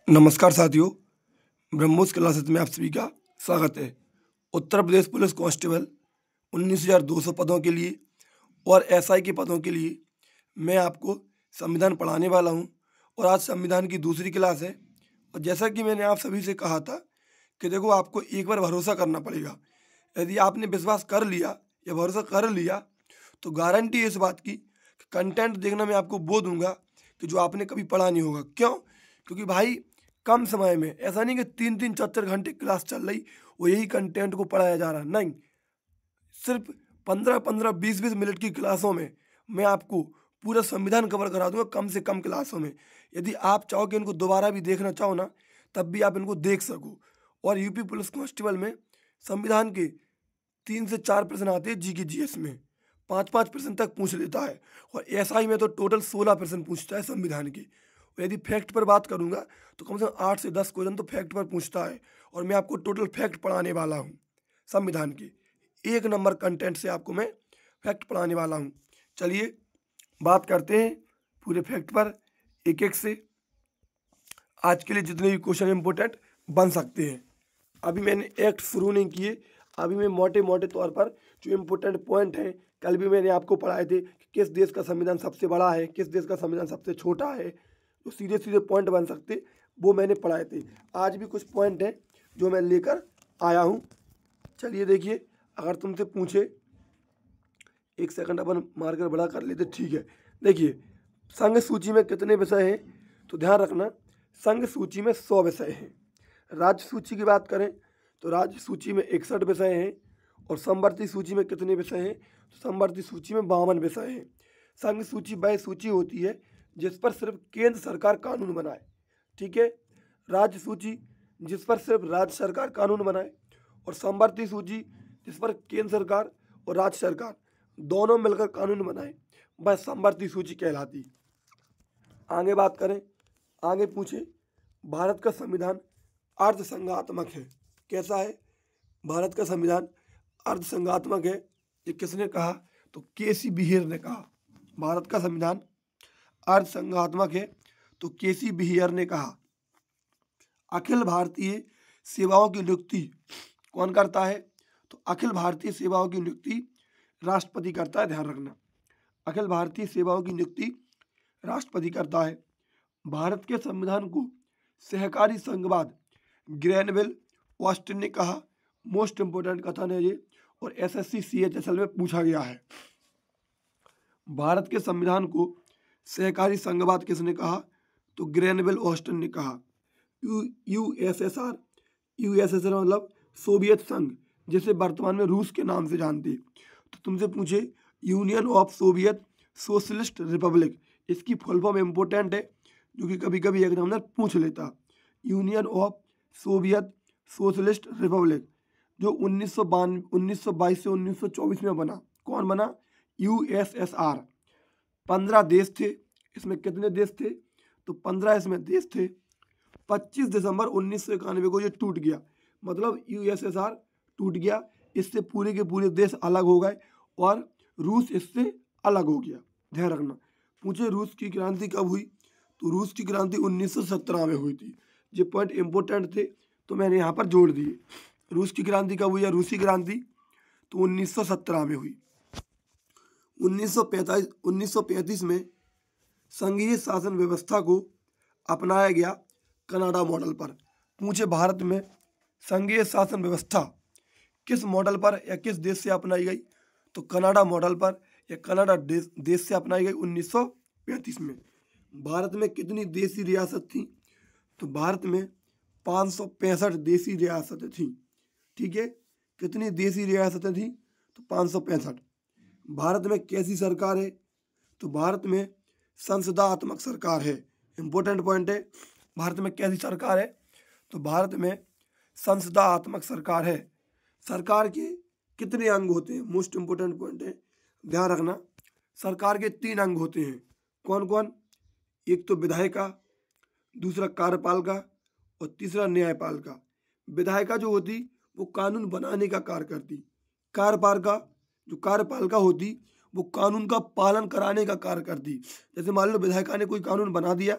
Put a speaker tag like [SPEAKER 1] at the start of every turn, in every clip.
[SPEAKER 1] नमस्कार साथियों, ब्रह्मोस क्लासेस में आप सभी का स्वागत है। उत्तर प्रदेश पुलिस कांस्टेबल 19,200 पदों के लिए और एसआई के पदों के लिए मैं आपको संविधान पढ़ाने वाला हूं और आज संविधान की दूसरी क्लास है। और जैसा कि मैंने आप सभी से कहा था कि देखो, आपको एक बार भरोसा करना पड़ेगा। यदि आपने विश्वास कर लिया या भरोसा कर लिया तो गारंटी है इस बात की कि कंटेंट देखना मैं आपको वो दूंगा कि जो आपने कभी पढ़ा नहीं होगा। क्यों? क्योंकि भाई कम समय में, ऐसा नहीं कि 3-3 4-4 घंटे क्लास चल रही वो यही कंटेंट को पढ़ाया जा रहा, नहीं। सिर्फ 15-15 20-20 मिनट की क्लासों में मैं आपको पूरा संविधान कवर करा दूंगा, कम से कम क्लासों में। यदि आप चाहो कि इनको दोबारा भी देखना चाहो ना, तब भी आप इनको देख सको। और यूपी पुलिस कांस्टेबल में संविधान के 3 से 4 प्रश्न आते हैं, जी के जीएस में 5-5 प्रश्न तक पूछ लेता है। और एसआई में तो टोटल 16 प्रश्न पूछता है संविधान के। और यदि फैक्ट पर बात करूंगा तो कम से कम 8 से 10 क्वेश्चन तो फैक्ट पर पूछता है। और मैं आपको टोटल फैक्ट पढ़ाने वाला हूँ संविधान के। 1 नंबर कंटेंट से आपको मैं फैक्ट पढ़ाने वाला हूँ। चलिए बात करते हैं पूरे फैक्ट पर एक एक से। आज के लिए जितने भी क्वेश्चन इंपोर्टेंट बन सकते हैं। अभी मैंने एक्ट शुरू नहीं किए, अभी मैं मोटे मोटे तौर पर जो इम्पोर्टेंट पॉइंट हैं, कल भी मैंने आपको पढ़ाए थे कि किस देश का संविधान सबसे बड़ा है, किस देश का संविधान सबसे छोटा है, तो सीधे सीधे पॉइंट बन सकते, वो मैंने पढ़ाए थे। आज भी कुछ पॉइंट हैं जो मैं लेकर आया हूँ। चलिए देखिए, अगर तुमसे पूछे, एक सेकंड अपन मार्कर बड़ा कर लेते, ठीक है। देखिए, संघ सूची में कितने विषय हैं, तो ध्यान रखना, संघ सूची में 100 विषय हैं। राज्य सूची की बात करें तो राज्य सूची में 61 विषय हैं। और समवर्ती सूची में कितने विषय हैं, तो समवर्ती सूची में 52 विषय हैं। संघ सूची वह सूची होती है जिस पर सिर्फ केंद्र सरकार कानून बनाए, ठीक है। राज्य सूची जिस पर सिर्फ राज्य सरकार कानून बनाए। और समवर्ती सूची जिस पर केंद्र सरकार और राज्य सरकार दोनों मिलकर कानून बनाए, वह समवर्ती सूची कहलाती। आगे बात करें, आगे पूछे, भारत का संविधान अर्धसंघात्मक है। कैसा है? भारत का संविधान अर्धसंघात्मक है। ये किसने कहा? तो केसी बिहेर ने कहा। भारत का संविधान अर्धसंघात्मक है, तो केसी बिहेर ने कहा। अखिल भारतीय सेवाओं की नियुक्ति कौन करता है? तो अखिल भारतीय सेवाओं की नियुक्ति राष्ट्रपति करता है। ध्यान रखना, अखिल भारतीय सेवाओं की नियुक्ति राष्ट्रपति करता है। भारत के संविधान को सहकारी संघवाद ग्रैनविल ऑस्टिन ने कहा। मोस्ट इंपोर्टेंट कथन है ये, और एसएससी CHSL में पूछा गया है। भारत के संविधान को सहकारी संघवाद किसने कहा? तो ग्रैनविल ऑस्टिन ने कहा। यूएसएसआर मतलब सोवियत संघ, जिसे वर्तमान में रूस के नाम से जानते। तो तुमसे पूछे union of Soviet socialist Republic, इसकी फुल फॉर्म इंपोर्टेंट है, जो कि कभी कभी एग्जामिनर पूछ लेता। Union of Soviet socialist Republic, जो 1922 से 1924 में बना। कौन बना? USSR। 15 देश थे इसमें। कितने देश थे? तो 15 इसमें देश थे। 25 दिसंबर 1991 को ये टूट गया, मतलब USSR टूट गया। इससे पूरे के पूरे देश अलग हो गए और रूस इससे अलग हो गया। ध्यान रखना। पूछे रूस की क्रांति कब हुई? तो रूस की क्रांति 1917 में हुई थी। ये पॉइंट इंपोर्टेंट थे तो मैंने यहाँ पर जोड़ दिए। रूस की क्रांति कब हुई? या रूसी क्रांति तो 1917 में हुई। 1935 में संघीय शासन व्यवस्था को अपनाया गया कनाडा मॉडल पर। पूछे भारत में संघीय शासन व्यवस्था किस मॉडल पर या किस देश से अपनाई गई? तो कनाडा मॉडल पर या कनाडा देश से अपनाई गई 1935 में। भारत में कितनी देशी रियासत थी? तो भारत में 565 देशी रियासतें थी, ठीक है। कितनी देशी रियासतें थी? तो 565। भारत में कैसी सरकार है? तो भारत में संसदात्मक सरकार है। इंपोर्टेंट पॉइंट है, भारत में कैसी सरकार है? तो भारत में संसदात्मक सरकार है। सरकार के कितने अंग होते हैं? मोस्ट इंपोर्टेंट पॉइंट है, ध्यान रखना। सरकार के 3 अंग होते हैं। कौन कौन? एक तो विधायिका, दूसरा कार्यपालिका और तीसरा न्यायपालिका। विधायिका जो होती वो कानून बनाने का कार्य करती। कार्यपालिका होती वो कानून का पालन कराने का कार्य करती। जैसे मान लो विधायिका ने कोई कानून बना दिया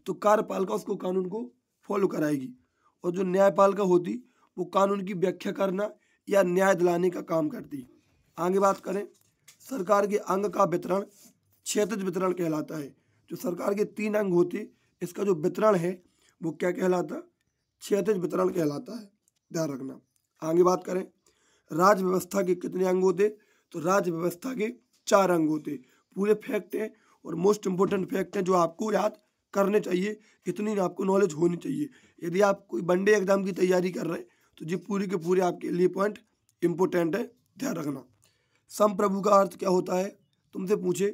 [SPEAKER 1] तो कार्यपालिका उसको कानून को फॉलो कराएगी। और जो न्यायपालिका होती वो कानून की व्याख्या करना या न्याय दिलाने का काम करती। आगे बात करें, सरकार के अंग का वितरण क्षैतिज वितरण कहलाता है। जो सरकार के 3 अंग होते इसका जो वितरण है वो क्या कहलाता, क्षैतिज वितरण कहलाता है, ध्यान रखना। आगे बात करें, राज्य व्यवस्था के कितने अंग होते, तो राज्य व्यवस्था के 4 अंग होते। पूरे फैक्ट हैं और मोस्ट इंपोर्टेंट फैक्ट हैं जो आपको याद करने चाहिए, इतनी आपको नॉलेज होनी चाहिए। यदि आप कोई वनडे एग्जाम की तैयारी कर रहे हैं तो ये पूरी के पूरे आपके लिए पॉइंट इंपोर्टेंट है, ध्यान रखना। संप्रभु का अर्थ क्या होता है, तुमसे पूछे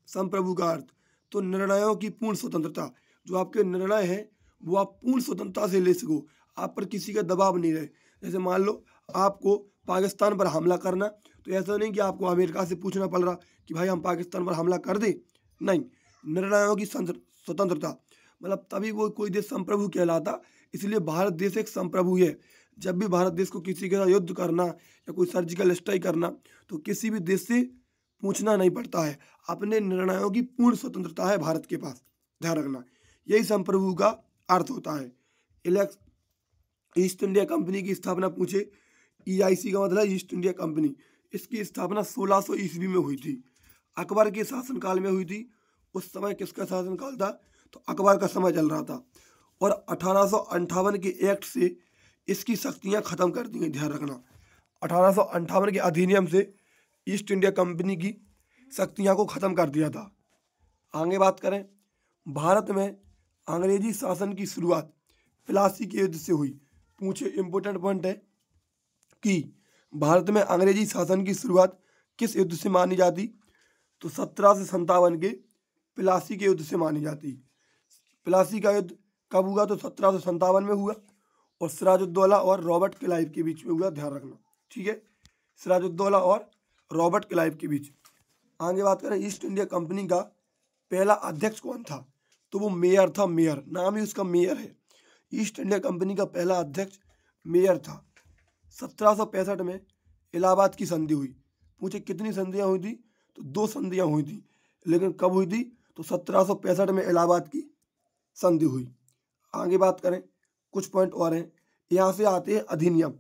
[SPEAKER 1] संप्रभु का अर्थ, तो निर्णयों की पूर्ण स्वतंत्रता। जो आपके निर्णय हैं वो आप पूर्ण स्वतंत्रता से ले सको, आप पर किसी का दबाव नहीं रहे। जैसे मान लो आपको पाकिस्तान पर हमला करना, तो ऐसा नहीं कि आपको अमेरिका से पूछना पड़ रहा कि भाई हम पाकिस्तान पर हमला कर दें, नहीं, निर्णयों की स्वतंत्रता, मतलब तभी वो कोई देश संप्रभु कहलाता। इसलिए भारत देश एक संप्रभु है। जब भी भारत देश को किसी के साथ युद्ध करना या कोई सर्जिकल स्ट्राइक करना तो किसी भी देश से पूछना नहीं पड़ता है, अपने निर्णयों की पूर्ण स्वतंत्रता है भारत के पास, ध्यान रखना। यही संप्रभु का अर्थ होता है। ईस्ट इंडिया कंपनी की स्थापना पूछे, EIC का मतलब ईस्ट इंडिया कंपनी, इसकी स्थापना 1600 ईस्वी में हुई थी, अकबर के शासनकाल में हुई थी। उस समय किसका शासनकाल था, तो अकबर का समय चल रहा था। और 1858 के एक्ट से इसकी शक्तियां खत्म कर दी गई, ध्यान रखना। 1858 के अधिनियम से ईस्ट इंडिया कंपनी की शक्तियां को खत्म कर दिया था। आगे बात करें, भारत में अंग्रेजी शासन की शुरुआत प्लासी के युद्ध से हुई। पूछे इंपोर्टेंट पॉइंट है कि भारत में अंग्रेजी शासन की शुरुआत किस युद्ध से मानी जाती, तो 1757 के प्लासी के युद्ध से मानी जाती। प्लासी का युद्ध कब हुआ, तो 1757 में हुआ और सिराजुद्दौला और रॉबर्ट क्लाइव के बीच में हुआ, ध्यान रखना, ठीक है, सिराजुद्दौला और रॉबर्ट क्लाइव के बीच। आगे बात करें, ईस्ट इंडिया कंपनी का पहला अध्यक्ष कौन था, तो वो मेयर था, मेयर, नाम ही उसका मेयर है। ईस्ट इंडिया कंपनी का पहला अध्यक्ष मेयर था। 1765 में इलाहाबाद की संधि हुई। पूछे कितनी संधियां हुई थी, तो 2 संधियां हुई थी, लेकिन कब हुई थी, तो 1765 में इलाहाबाद की संधि हुई। आगे बात करें, कुछ पॉइंट और हैं, यहाँ से आते हैं अधिनियम,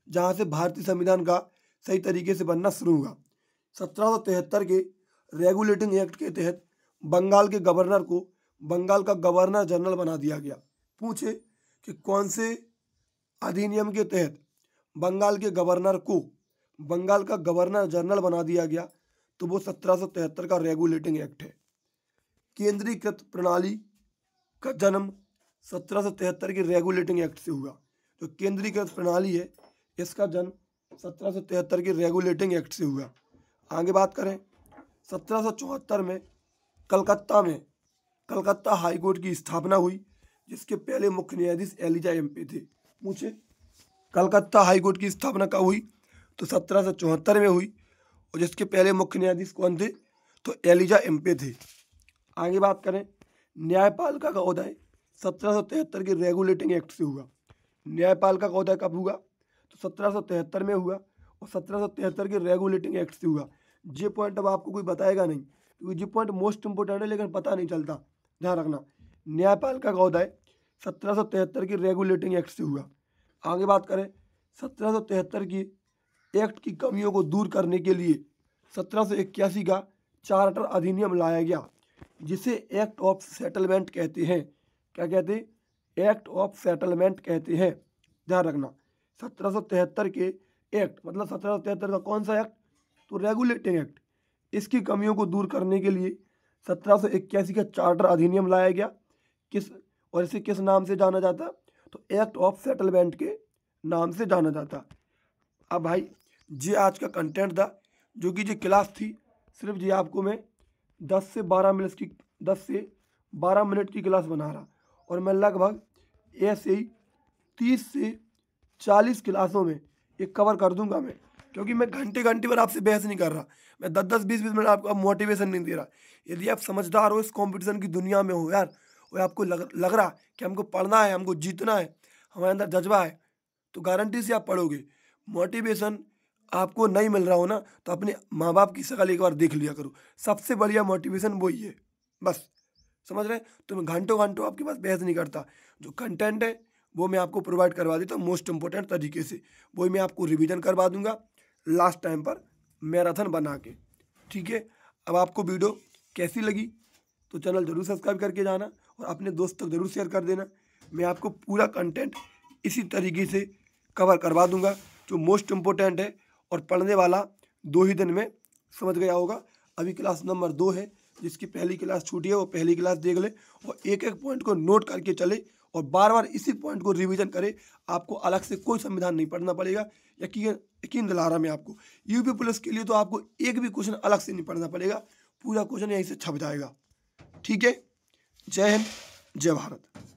[SPEAKER 1] जहाँ से भारतीय संविधान का सही तरीके से बनना शुरू हुआ। 1773 के रेगुलेटिंग एक्ट के तहत बंगाल के गवर्नर को बंगाल का गवर्नर जनरल बना दिया गया। पूछे कि कौन से अधिनियम के तहत बंगाल के गवर्नर को बंगाल का गवर्नर जनरल बना दिया गया, तो वो 1773 का रेगुलेटिंग एक्ट है। केंद्रीकृत प्रणाली का जन्म 1773 के रेगुलेटिंग एक्ट से हुआ। जो केंद्रीकृत प्रणाली है इसका जन्म 1773 के रेगुलेटिंग एक्ट से हुआ। आगे बात करें, 1774 में कलकत्ता हाई कोर्ट की स्थापना हुई, जिसके पहले मुख्य न्यायाधीश एलिजा एम्पे थे। पूछे कलकत्ता हाई कोर्ट की स्थापना कब हुई, तो 1774 में हुई और जिसके पहले मुख्य न्यायाधीश कौन थे, तो एलिजा एम्पे थे। आगे बात करें, न्यायपालिका का उदय 1773 के रेगुलेटिंग एक्ट से हुआ। न्यायपालिका का उदय कब हुआ, तो 1773 में हुआ और 1773 के रेगुलेटिंग एक्ट से हुआ। ये पॉइंट अब आपको कोई बताएगा नहीं, क्योंकि ये पॉइंट मोस्ट इंपोर्टेंट है, लेकिन पता नहीं चलता, ध्यान रखना। न्यायपालिका का उदय 1773 के रेगुलेटिंग एक्ट से हुआ। आगे बात करें, 1773 की एक्ट की कमियों को दूर करने के लिए 1781 का चार्टर अधिनियम लाया गया, जिसे एक्ट ऑफ सेटलमेंट कहते हैं। क्या कहते हैं, एक्ट ऑफ सेटलमेंट कहते हैं, ध्यान रखना। 1773 के एक्ट मतलब 1773 का कौन सा एक्ट, तो रेगुलेटिंग एक्ट। इसकी कमियों को दूर करने के लिए 1781 का चार्टर अधिनियम लाया गया, और इसे किस नाम से जाना जाता, तो एक्ट ऑफ सेटलमेंट के नाम से जाना जाता। अब भाई ये आज का कंटेंट था, जो कि ये क्लास थी, सिर्फ ये आपको मैं 10 से 12 मिनट की क्लास बना रहा, और मैं लगभग ऐसे ही 30 से 40 क्लासों में ये कवर कर दूंगा मैं, क्योंकि मैं घंटे पर आपसे बहस नहीं कर रहा, मैं 10 20 मिनट आपको मोटिवेशन नहीं दे रहा। यदि आप समझदार हो, इस कंपटीशन की दुनिया में हो यार, और आपको लग रहा कि हमको पढ़ना है, हमको जीतना है, हमारे अंदर जज्बा है, तो गारंटी से आप पढ़ोगे। मोटिवेशन आपको नहीं मिल रहा हो ना, तो अपने माँ बाप की शक्ल एक बार देख लिया करो, सबसे बढ़िया मोटिवेशन वही है, बस समझ रहे हैं? तो मैं घंटों घंटों आपके पास बहस नहीं करता। जो कंटेंट है वो मैं आपको प्रोवाइड करवा देता हूँ मोस्ट इम्पोर्टेंट तरीके से, वही मैं आपको रिवीजन करवा दूंगा लास्ट टाइम पर मैराथन बना के। ठीक है, अब आपको वीडियो कैसी लगी तो चैनल जरूर सब्सक्राइब करके जाना और अपने दोस्त तक जरूर शेयर कर देना। मैं आपको पूरा कंटेंट इसी तरीके से कवर करवा दूंगा जो मोस्ट इम्पोर्टेंट है और पढ़ने वाला 2 ही दिन में समझ गया होगा। अभी क्लास नंबर 2 है, जिसकी पहली क्लास छूटी है वो पहली क्लास देख ले और एक एक पॉइंट को नोट करके चले और बार बार इसी पॉइंट को रिवीजन करे। आपको अलग से कोई संविधान नहीं पढ़ना पड़ेगा, यकीन दिला रहा मैं आपको। यूपी पुलिस के लिए तो आपको एक भी क्वेश्चन अलग से नहीं पढ़ना पड़ेगा, पूरा क्वेश्चन यहीं से छप जाएगा। ठीक है, जय हिंद, जय भारत।